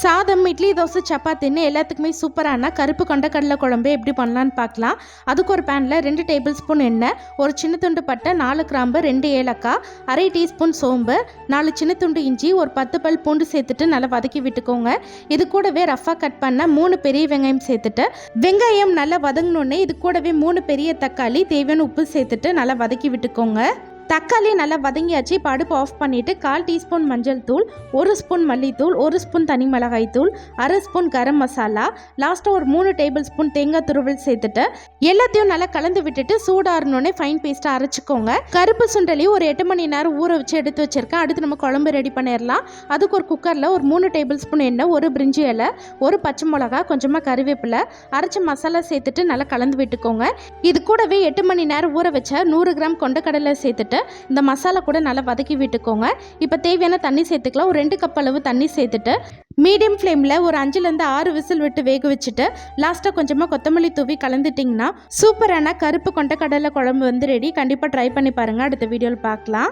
சாதம், இட்லி, தோசை, சப்பாத்தின்னு எல்லாத்துக்குமே சூப்பரான கருப்பு கொண்டக்கடலை குழம்பு எப்படி பண்ணலான்னு பார்க்கலாம். அதுக்கு ஒரு பேனில் 2 டேபிள் ஸ்பூன் எண்ணெய், ஒரு சின்ன துண்டு பட்டை, 4 கிராம்பு, 2 ஏலக்காய், அரை டீஸ்பூன் சோம்பு, 4 சின்ன துண்டு இஞ்சி, ஒரு 10 பல் பூண்டு சேர்த்துட்டு நல்லா வதக்கி விட்டுக்கோங்க. இது கூடவே ரஃபாக கட் பண்ண 3 பெரிய வெங்காயம் சேர்த்துட்டு வெங்காயம் நல்லா வதங்கினோடனே இது கூடவே 3 பெரிய தக்காளி, தேவையான உப்பு சேர்த்துட்டு நல்லா வதக்கி விட்டுக்கோங்க. தக்காளி நல்லா வதங்கியாச்சு. இப்போ அடுப்பு ஆஃப் பண்ணிவிட்டு 1/4 டீஸ்பூன் மஞ்சள் தூள், 1 ஸ்பூன் மல்லித்தூள், 1 ஸ்பூன் தனி மிளகாய் தூள், அரை ஸ்பூன் கரம் மசாலா, லாஸ்ட்டாக ஒரு 3 டேபிள் ஸ்பூன் தேங்காய் துருவல் சேர்த்துட்டு எல்லாத்தையும் நல்லா கலந்து விட்டுட்டு சூடாறணுன்னே ஃபைன் பேஸ்ட்டாக அரைச்சிக்கோங்க. கருப்பு சுண்டலி ஒரு 8 மணி நேரம் ஊற வச்சு எடுத்து வச்சிருக்கேன். அடுத்து நம்ம குழம்பு ரெடி பண்ணிடலாம். அதுக்கு ஒரு குக்கரில் ஒரு 3 டேபிள் ஸ்பூன் எண்ணெய், ஒரு பிரிஞ்சி இலை, ஒரு பச்சை மிளகா, கொஞ்சமாக கருவேப்பிலை, அரைச்ச மசாலா சேர்த்துட்டு நல்லா கலந்து விட்டுக்கோங்க. இது கூடவே 8 மணி நேரம் ஊற வச்ச 100 கிராம் கொண்டக்கடலை சேர்த்துட்டு இந்த மசாலா கூட நல்லா வதக்கி விட்டுக்கோங்க. இப்போ தேவையான தண்ணி சேர்த்துக்கலாம். ஒரு 2 கப் அளவு தண்ணி சேர்த்துட்டு மீடியம் ஃப்ளேமில் ஒரு 5லேருந்து 6 விசில் விட்டு வேக வச்சுட்டு லாஸ்ட்டாக கொஞ்சமாக கொத்தமல்லி தூவி கலந்துட்டிங்கன்னா சூப்பரான கருப்பு கொண்டக்கடலை குழம்பு ரெடி. கண்டிப்பாக ட்ரை பண்ணி பாருங்கள். அடுத்த வீடியோவில் பார்க்கலாம்.